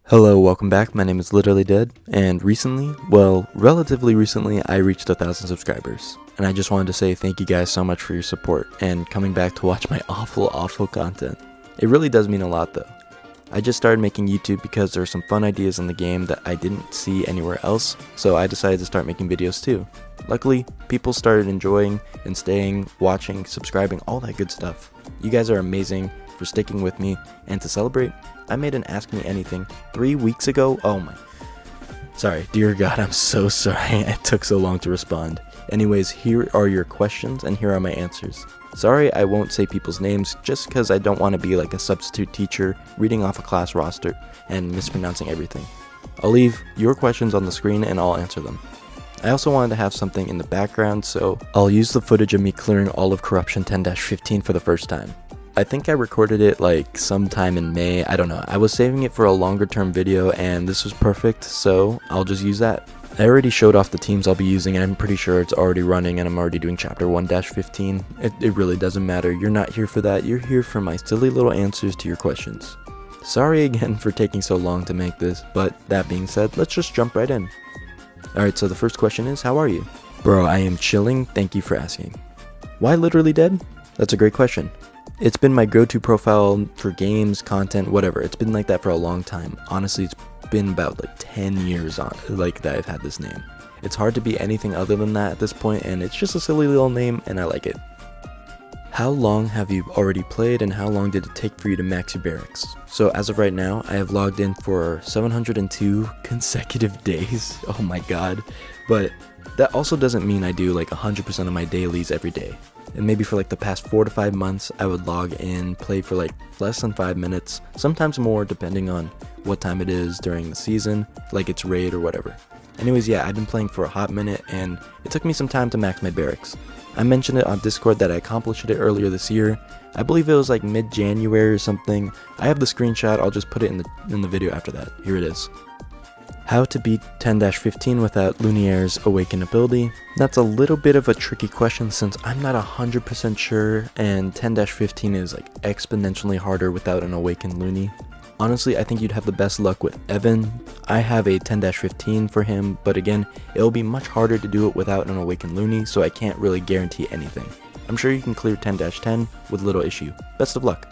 Hello, welcome back. My name is Literally Dead, and recently, well, relatively recently, I reached 1,000 subscribers. And I just wanted to say thank you guys so much for your support and coming back to watch my awful content. It really does mean a lot though. I just started making YouTube because there are some fun ideas in the game that I didn't see anywhere else, so I decided to start making videos too. Luckily, people started enjoying and staying, watching, subscribing, all that good stuff. You guys are amazing for sticking with me, and to celebrate, I made an Ask Me Anything 3 weeks ago. Oh my. Sorry, dear God, I'm so sorry it took so long to respond. Anyways, here are your questions and here are my answers. Sorry I won't say people's names just because I don't want to be like a substitute teacher reading off a class roster and mispronouncing everything. I'll leave your questions on the screen and I'll answer them. I also wanted to have something in the background, so I'll use the footage of me clearing all of Corruption 10-15 for the first time. I think I recorded it like sometime in May, I don't know. I was saving it for a longer term video and this was perfect, so I'll just use that. I already showed off the teams I'll be using and I'm pretty sure it's already running and I'm already doing chapter 1-15. It really doesn't matter, you're not here for that, you're here for my silly little answers to your questions. Sorry again for taking so long to make this, but that being said, let's just jump right in. Alright, so the first question is, how are you? Bro, I am chilling, thank you for asking. Why Literally Dead? That's a great question. It's been my go-to profile for games, content, whatever. It's been like that for a long time. Honestly, it's been about like 10 years on like that I've had this name. It's hard to be anything other than that at this point, and it's just a silly little name and I like it. How long have you already played and how long did it take for you to max your barracks? So as of right now, I have logged in for 702 consecutive days. Oh my god. But that also doesn't mean I do like 100% of my dailies every day. And maybe for like the past 4 to 5 months, I would log in, play for like less than 5 minutes, sometimes more depending on what time it is during the season, like it's raid or whatever. Anyways, yeah, I've been playing for a hot minute and it took me some time to max my barracks. I mentioned it on Discord that I accomplished it earlier this year. I believe it was like mid-January or something. I have the screenshot, I'll just put it in the video after that. Here it is. How to beat 10-15 without Lunier's Awaken ability? That's a little bit of a tricky question since I'm not 100% sure and 10-15 is like exponentially harder without an Awaken Looney. Honestly, I think you'd have the best luck with Evan. I have a 10-15 for him, but again, it'll be much harder to do it without an Awaken Looney, so I can't really guarantee anything. I'm sure you can clear 10-10 with little issue. Best of luck.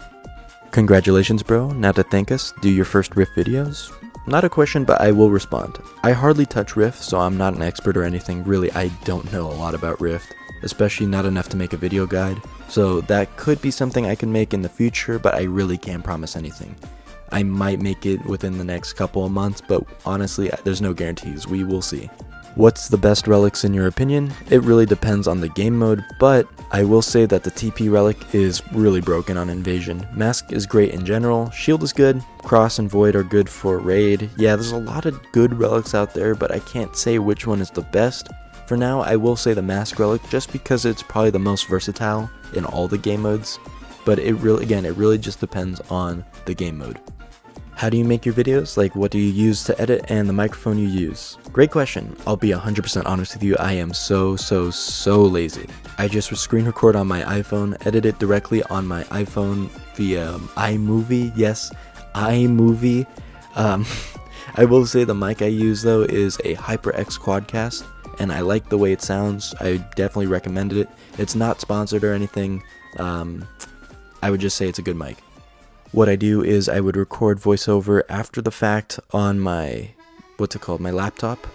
Congratulations bro, now to thank us, do your first Riff videos? Not a question, but I will respond. I hardly touch Riff, so I'm not an expert or anything. Really, I don't know a lot about Rift, especially not enough to make a video guide. So that could be something I can make in the future, but I really can't promise anything. I might make it within the next couple of months, but honestly, there's no guarantees. We will see. What's the best relics in your opinion? It really depends on the game mode, but I will say that the TP relic is really broken on Invasion. Mask is great in general, Shield is good, Cross and Void are good for raid. Yeah, there's a lot of good relics out there, but I can't say which one is the best. For now, I will say the Mask relic just because it's probably the most versatile in all the game modes, but it really just depends on the game mode. How do you make your videos? Like, what do you use to edit and the microphone you use? Great question. I'll be 100% honest with you, I am so lazy. I just screen record on my iPhone, edit it directly on my iPhone via iMovie. Yes, iMovie. I will say the mic I use though is a HyperX Quadcast, and I like the way it sounds. I definitely recommended it. It's not sponsored or anything. I would just say it's a good mic. What I do is I would record voiceover after the fact on my, my laptop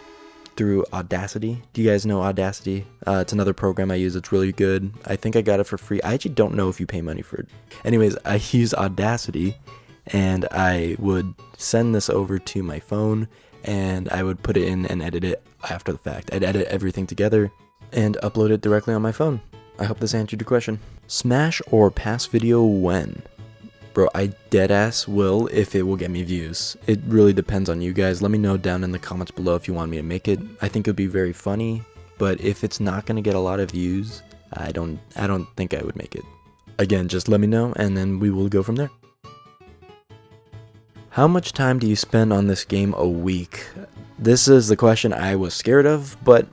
through Audacity. Do you guys know Audacity? It's another program I use. It's really good. I think I got it for free. I actually don't know if you pay money for it. Anyways, I use Audacity and I would send this over to my phone and I would put it in and edit it after the fact. I'd edit everything together and upload it directly on my phone. I hope this answered your question. Smash or pass video when? Bro, I deadass will if it will get me views. It really depends on you guys. Let me know down in the comments below if you want me to make it. I think it would be very funny, but if it's not going to get a lot of views, I don't think I would make it. Again, just let me know and then we will go from there. How much time do you spend on this game a week? This is the question I was scared of, but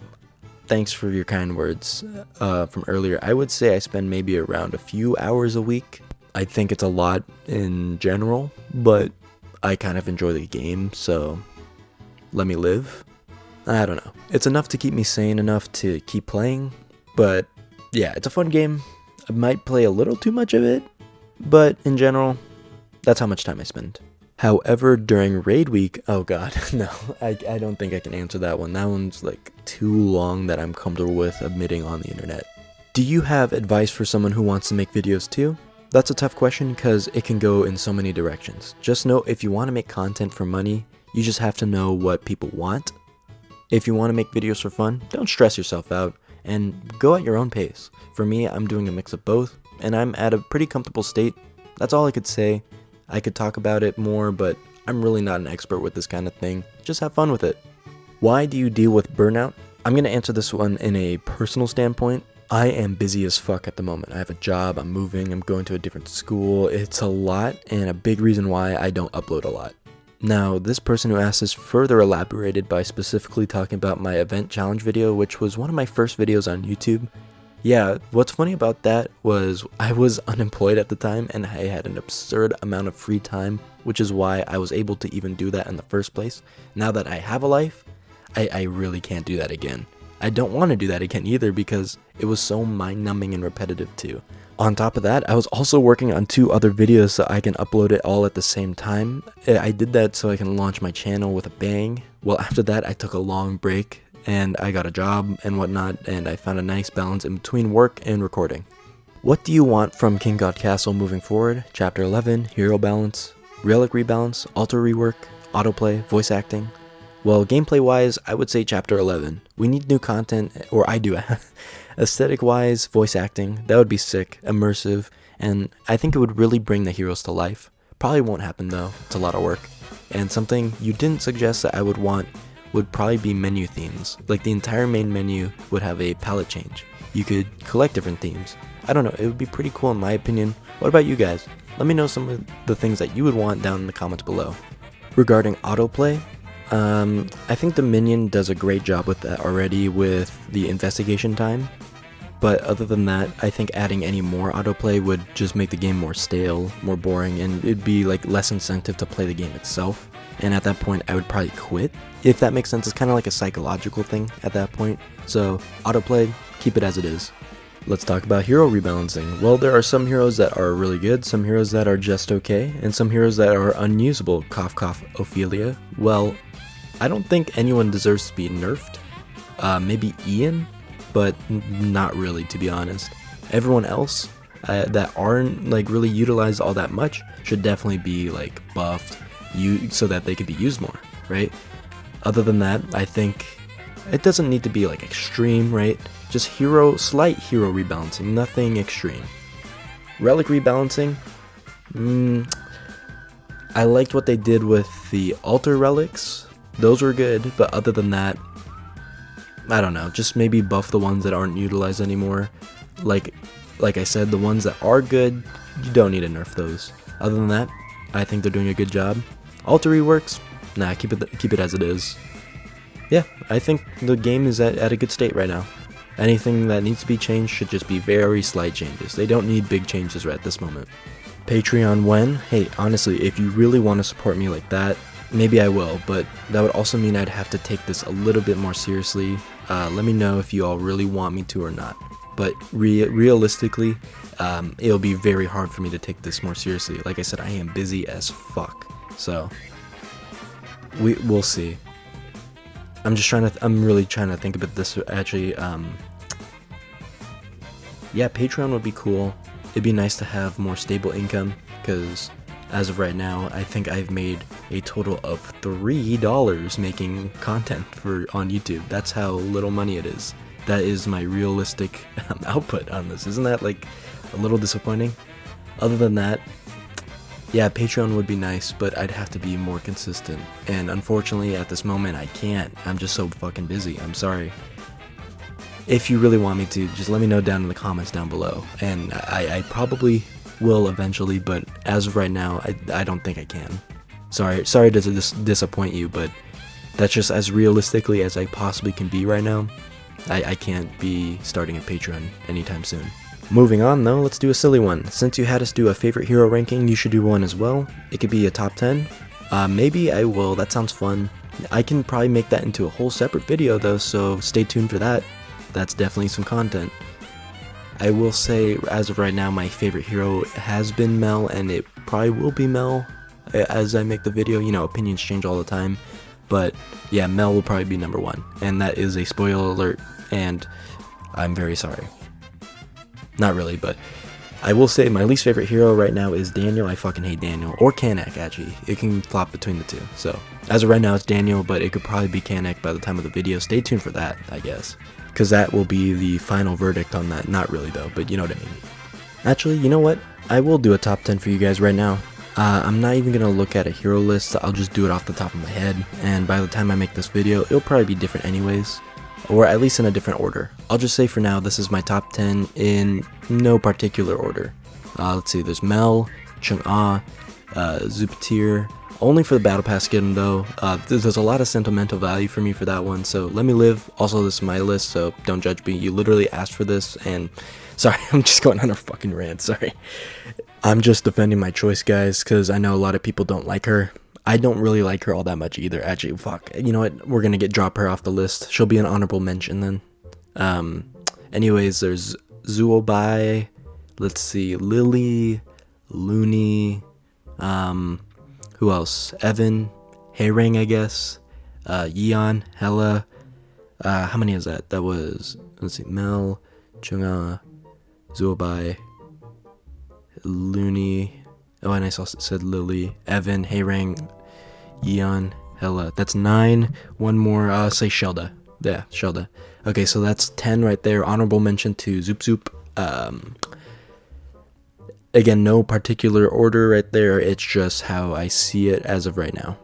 thanks for your kind words from earlier. I would say I spend maybe around a few hours a week. I think it's a lot in general, but I kind of enjoy the game, so let me live. I don't know. It's enough to keep me sane enough to keep playing, but yeah, it's a fun game. I might play a little too much of it, but in general, that's how much time I spend. However, during raid week, oh god, no, I don't think I can answer that one. That one's like too long that I'm comfortable with admitting on the internet. Do you have advice for someone who wants to make videos too? That's a tough question because it can go in so many directions. Just know if you want to make content for money, you just have to know what people want. If you want to make videos for fun, don't stress yourself out and go at your own pace. For me, I'm doing a mix of both, and I'm at a pretty comfortable state. That's all I could say. I could talk about it more, but I'm really not an expert with this kind of thing. Just have fun with it. Why do you deal with burnout? I'm going to answer this one in a personal standpoint. I am busy as fuck at the moment. I have a job, I'm moving, I'm going to a different school. It's a lot, and a big reason why I don't upload a lot. Now, this person who asked this further elaborated by specifically talking about my event challenge video, which was one of my first videos on YouTube. Yeah, what's funny about that was I was unemployed at the time and I had an absurd amount of free time, which is why I was able to even do that in the first place. Now that I have a life, I really can't do that again. I don't want to do that again either because it was so mind-numbing and repetitive too. On top of that, I was also working on 2 other videos so I can upload it all at the same time. I did that so I can launch my channel with a bang. Well, after that, I took a long break and I got a job and whatnot, and I found a nice balance in between work and recording. What do you want from King God Castle moving forward? Chapter 11, Hero Balance, Relic Rebalance, Altar Rework, Autoplay, Voice Acting? Well, gameplay wise, I would say Chapter 11. We need new content, or I do. Aesthetic wise, voice acting, that would be sick, immersive, and I think it would really bring the heroes to life. Probably won't happen though, it's a lot of work. And something you didn't suggest that I would want would probably be menu themes. Like the entire main menu would have a palette change. You could collect different themes. I don't know, it would be pretty cool in my opinion. What about you guys? Let me know some of the things that you would want down in the comments below. Regarding autoplay, I think the minion does a great job with that already with the investigation time. But other than that, I think adding any more autoplay would just make the game more stale, more boring, and it'd be like less incentive to play the game itself. And at that point, I would probably quit. If that makes sense, it's kind of like a psychological thing at that point. So autoplay, keep it as it is. Let's talk about hero rebalancing. Well, there are some heroes that are really good, some heroes that are just okay, and some heroes that are unusable. Cough cough, Ophelia. Well, I don't think anyone deserves to be nerfed. Maybe Ian? But not really, to be honest. Everyone else that aren't like really utilized all that much should definitely be like buffed so that they can be used more, right? Other than that, I think it doesn't need to be like extreme, right? Just slight hero rebalancing, nothing extreme. Relic rebalancing, I liked what they did with the altar relics. Those were good, but other than that, I don't know, just maybe buff the ones that aren't utilized anymore. Like I said, the ones that are good, you don't need to nerf those. Other than that, I think they're doing a good job. Alter reworks, nah, keep it as it is. Yeah, I think the game is at a good state right now. Anything that needs to be changed should just be very slight changes. They don't need big changes right at this moment. Patreon when? Hey, honestly, if you really want to support me like that, maybe I will, but that would also mean I'd have to take this a little bit more seriously. Let me know if you all really want me to or not. But realistically, it'll be very hard for me to take this more seriously. Like I said, I am busy as fuck. So, we'll see. I'm really trying to think about this actually. Yeah, Patreon would be cool. It'd be nice to have more stable income, because as of right now, I think I've made a total of $3 making content on YouTube. That's how little money it is. That is my realistic output on this. Isn't that like a little disappointing? Other than that, yeah, Patreon would be nice, but I'd have to be more consistent. And unfortunately, at this moment, I can't. I'm just so fucking busy. I'm sorry. If you really want me to, just let me know down in the comments down below. And I probably will eventually, but as of right now, I don't think I can. Sorry to disappoint you, but that's just as realistically as I possibly can be right now. I can't be starting a Patreon anytime soon. Moving on though, let's do a silly one. Since you had us do a favorite hero ranking, you should do one as well. It could be a top 10. Maybe I will, that sounds fun. I can probably make that into a whole separate video though, so stay tuned for that. That's definitely some content. I will say, as of right now, my favorite hero has been Mel, and it probably will be Mel as I make the video. You know, opinions change all the time. But yeah, Mel will probably be number 1. And that is a spoiler alert, and I'm very sorry. Not really, but I will say my least favorite hero right now is Daniel. I fucking hate Daniel. Or Kanak, actually. It can flop between the two. So, as of right now, it's Daniel, but it could probably be Kanak by the time of the video. Stay tuned for that, I guess. Because that will be the final verdict on that. Not really, though, but you know what I mean. Actually, you know what? I will do a top 10 for you guys right now. I'm not even going to look at a hero list. I'll just do it off the top of my head. And by the time I make this video, it'll probably be different anyways. Or at least in a different order. I'll just say for now, this is my top 10 in no particular order. Let's see, there's Mel, Chung-Ah, Zupatir, only for the Battle Pass skin though. There's a lot of sentimental value for me for that one, so let me live. Also, this is my list, so don't judge me. You literally asked for this, and sorry, I'm just going on a fucking rant, sorry. I'm just defending my choice, guys, because I know a lot of people don't like her. I don't really like her all that much either. Actually, fuck. You know what? We're gonna drop her off the list. She'll be an honorable mention then. Anyways, there's Zuobai. Let's see, Lily, Looney. Who else? Evan, Hayrang, I guess. Yeon, Hella. How many is that? That was, let's see, Mel, Chunga, Zuobai, Looney. Oh, and I said Lily, Evan, Hayrang, Yeon, Hella. That's 9. One more, say Shelda. Yeah, Shelda. Okay, so that's 10 right there. Honorable mention to Zoop Zoop. Again, no particular order right there. It's just how I see it as of right now.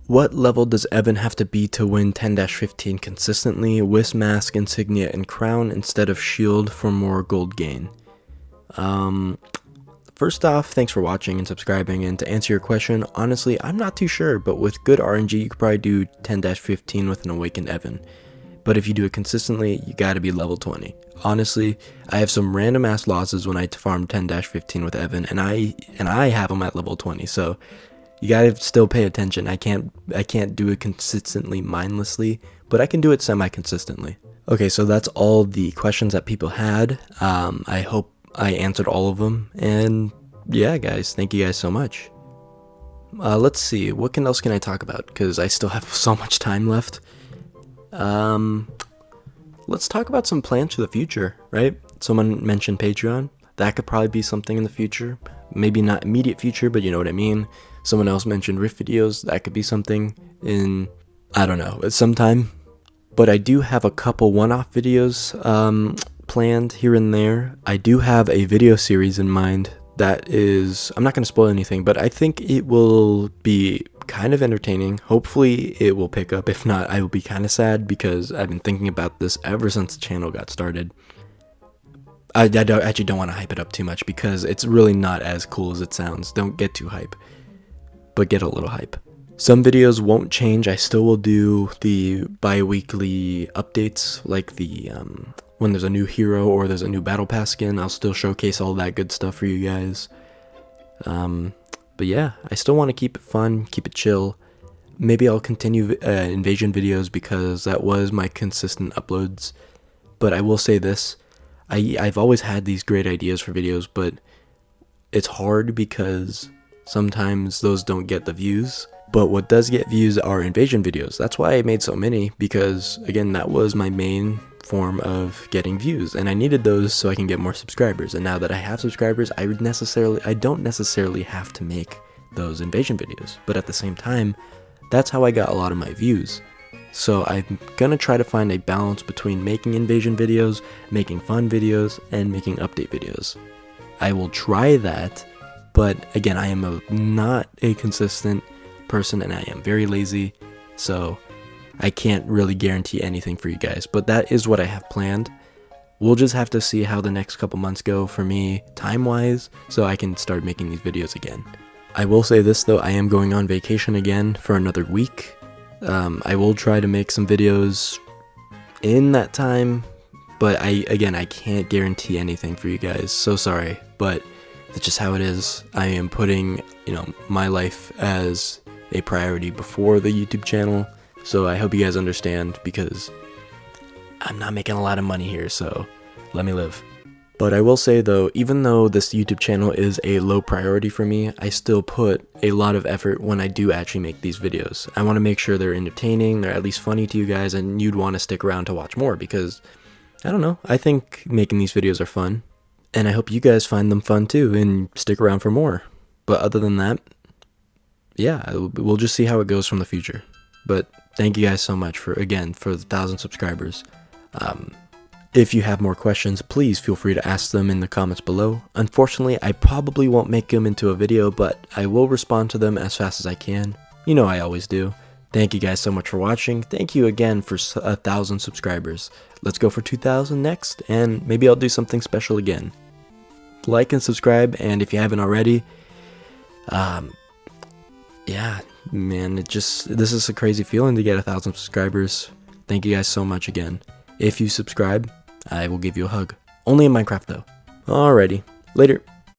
What level does Evan have to be to win 10-15 consistently? Wisp, Mask, Insignia, and Crown instead of Shield for more gold gain. First off, thanks for watching and subscribing, and to answer your question, honestly, I'm not too sure, but with good RNG, you could probably do 10-15 with an Awakened Evan. But if you do it consistently, you gotta be level 20. Honestly, I have some random ass losses when I farm 10-15 with Evan, and I have them at level 20, so you gotta still pay attention. I can't do it consistently mindlessly, but I can do it semi-consistently. Okay, so that's all the questions that people had. I hope I answered all of them, and yeah, guys, thank you guys so much. Let's see, what else can I talk about, because I still have so much time left. Let's talk about some plans for the future, right? Someone mentioned Patreon. That could probably be something in the future. Maybe not immediate future, but you know what I mean. Someone else mentioned Riff videos. That could be something in, I don't know, sometime. But I do have a couple one-off videos planned here and there. I do have a video series in mind that is, I'm not going to spoil anything, but I think it will be kind of entertaining. Hopefully it will pick up. If not, I will be kind of sad because I've been thinking about this ever since the channel got started. I actually don't want to hype it up too much because it's really not as cool as it sounds. Don't get too hype, but get a little hype. Some videos won't change. I still will do the bi-weekly updates, like the when there's a new hero or there's a new battle pass skin. I'll still showcase all that good stuff for you guys. But yeah, I still want to keep it fun, keep it chill. Maybe I'll continue invasion videos because that was my consistent uploads. But I will say this, I've always had these great ideas for videos, but it's hard because sometimes those don't get the views. But what does get views are invasion videos. That's why I made so many, because again, that was my main form of getting views, and I needed those so I can get more subscribers. And now that I have subscribers, I don't necessarily have to make those invasion videos, but at the same time, that's how I got a lot of my views. So I'm gonna try to find a balance between making invasion videos, making fun videos, and making update videos. I will try that, but again, I am not a consistent person and I am very lazy, so I can't really guarantee anything for you guys, but that is what I have planned. We'll just have to see how the next couple months go for me time-wise, so I can start making these videos again. I will say this though, I am going on vacation again for another week. I will try to make some videos in that time, but I can't guarantee anything for you guys. So sorry, but that's just how it is. I am putting, my life as a priority before the YouTube channel. So I hope you guys understand, because I'm not making a lot of money here, so let me live. But I will say though, even though this YouTube channel is a low priority for me, I still put a lot of effort when I do actually make these videos. I want to make sure they're entertaining, they're at least funny to you guys, and you'd want to stick around to watch more, because, I don't know, I think making these videos are fun. And I hope you guys find them fun too, and stick around for more. But other than that, yeah, we'll just see how it goes from the future. But thank you guys so much for the 1,000 subscribers. If you have more questions, please feel free to ask them in the comments below. Unfortunately, I probably won't make them into a video, but I will respond to them as fast as I can. You know I always do. Thank you guys so much for watching. Thank you again for 1,000 subscribers. Let's go for 2,000 next, and maybe I'll do something special again. Like and subscribe, and if you haven't already, yeah, man, this is a crazy feeling to get 1,000 subscribers. Thank you guys so much again. If you subscribe, I will give you a hug. Only in Minecraft though. Alrighty, later.